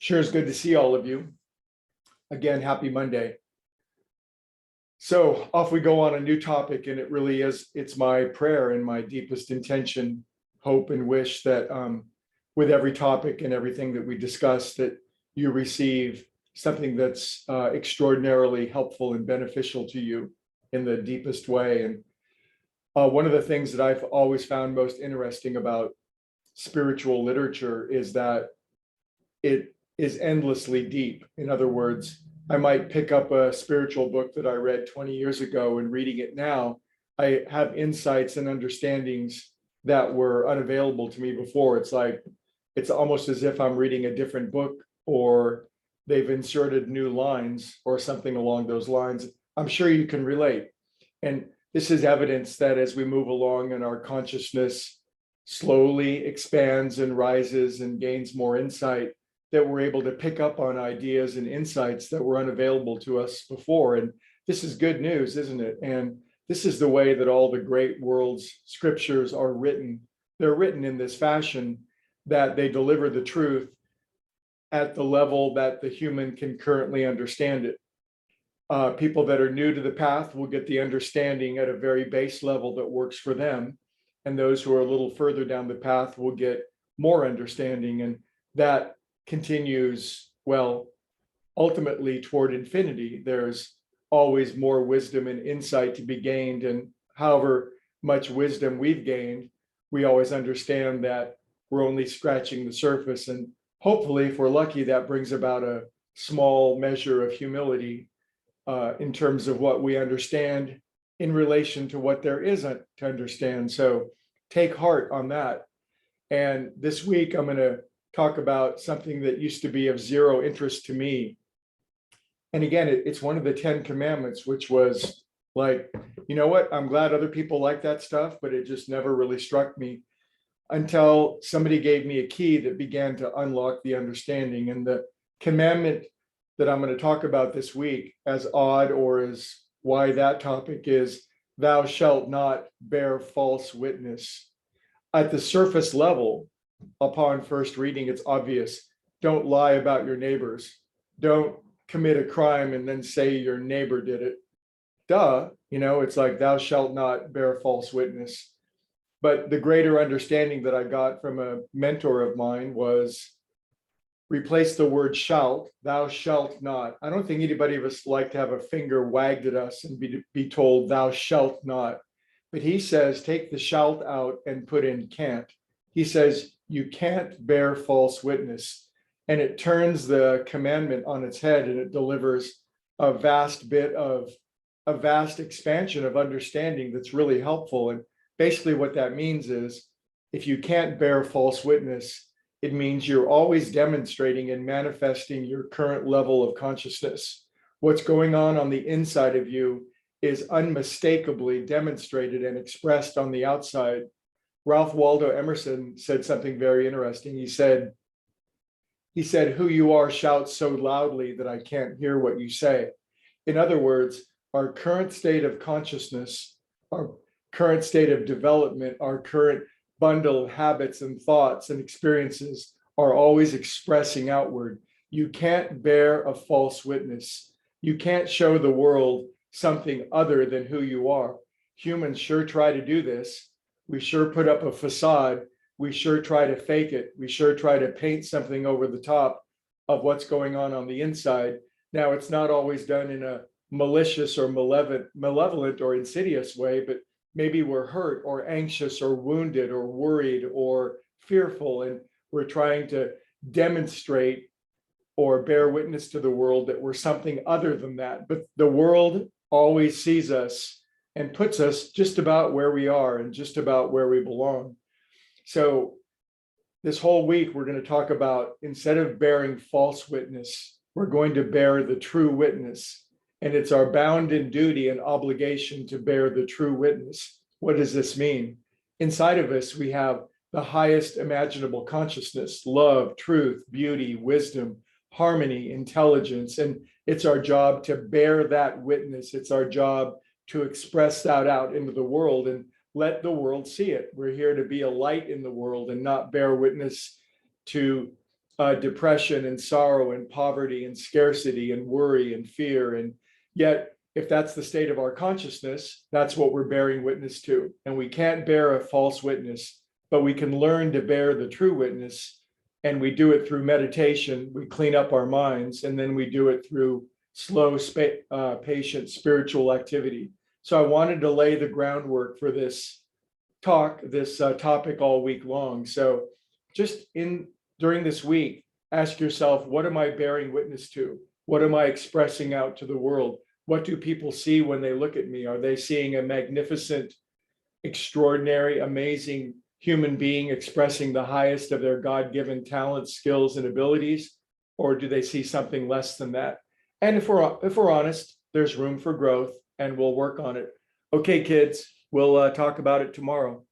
Sure is good to see all of you. Again, happy Monday. So off we go on a new topic, and it really is, it's my prayer and my deepest intention, hope and wish that with every topic and everything that we discuss, that you receive something that's extraordinarily helpful and beneficial to you in the deepest way. And one of the things that I've always found most interesting about spiritual literature is that it is endlessly deep. In other words, I might pick up a spiritual book that I read 20 years ago, and reading it now, I have insights and understandings that were unavailable to me before. It's almost as if I'm reading a different book, or they've inserted new lines or something along those lines. I'm sure you can relate. And this is evidence that as we move along and our consciousness slowly expands and rises and gains more insight, that we're able to pick up on ideas and insights that were unavailable to us before. And this is good news, isn't it? And this is the way that all the great world's scriptures are written. They're written in this fashion that they deliver the truth at the level that the human can currently understand it. People that are new to the path will get the understanding at a very base level that works for them. And those who are a little further down the path will get more understanding. And that continues, well, ultimately toward infinity. There's always more wisdom and insight to be gained. And however much wisdom we've gained, we always understand that we're only scratching the surface. And hopefully, if we're lucky, that brings about a small measure of humility in terms of what we understand in relation to what there isn't to understand. So take heart on that. And this week, I'm going to talk about something that used to be of zero interest to me. And again, it's one of the 10 commandments, which was like, you know what? I'm glad other people like that stuff, but it just never really struck me until somebody gave me a key that began to unlock the understanding. And the commandment that I'm going to talk about this week, as odd or as why that topic is, thou shalt not bear false witness. At the surface level, upon first reading, it's obvious. Don't lie about your neighbors. Don't commit a crime and then say your neighbor did it. Duh, it's like thou shalt not bear false witness. But the greater understanding that I got from a mentor of mine was replace the word shalt, thou shalt not. I don't think anybody of us like to have a finger wagged at us and be told thou shalt not. But he says, take the shalt out and put in can't. He says, you can't bear false witness. And it turns the commandment on its head, and it delivers a vast expansion of understanding that's really helpful. And basically what that means is, if you can't bear false witness, it means you're always demonstrating and manifesting your current level of consciousness. What's going on the inside of you is unmistakably demonstrated and expressed on the outside. Ralph Waldo Emerson said something very interesting. He said, who you are shouts so loudly that I can't hear what you say. In other words, our current state of consciousness, our current state of development, our current bundle of habits and thoughts and experiences are always expressing outward. You can't bear a false witness. You can't show the world something other than who you are. Humans sure try to do this. We sure put up a facade. We sure try to fake it. We sure try to paint something over the top of what's going on the inside. Now, it's not always done in a malicious or malevolent or insidious way, but maybe we're hurt or anxious or wounded or worried or fearful, and we're trying to demonstrate or bear witness to the world that we're something other than that. But the world always sees us and puts us just about where we are and just about where we belong. So this whole week, we're going to talk about, instead of bearing false witness, we're going to bear the true witness. And it's our bounden duty and obligation to bear the true witness. What does this mean? Inside of us, we have the highest imaginable consciousness, love, truth, beauty, wisdom, harmony, intelligence. And it's our job to bear that witness. It's our job to express that out into the world and let the world see it. We're here to be a light in the world and not bear witness to depression and sorrow and poverty and scarcity and worry and fear. And yet, if that's the state of our consciousness, that's what we're bearing witness to. And we can't bear a false witness, but we can learn to bear the true witness. And we do it through meditation. We clean up our minds, and then we do it through slow, patient spiritual activity. So I wanted to lay the groundwork for this topic all week long. So just during this week, ask yourself, what am I bearing witness to? What am I expressing out to the world? What do people see when they look at me? Are they seeing a magnificent, extraordinary, amazing human being expressing the highest of their God-given talents, skills, and abilities? Or do they see something less than that? And if we're honest, there's room for growth, and we'll work on it. Okay, kids, we'll talk about it tomorrow.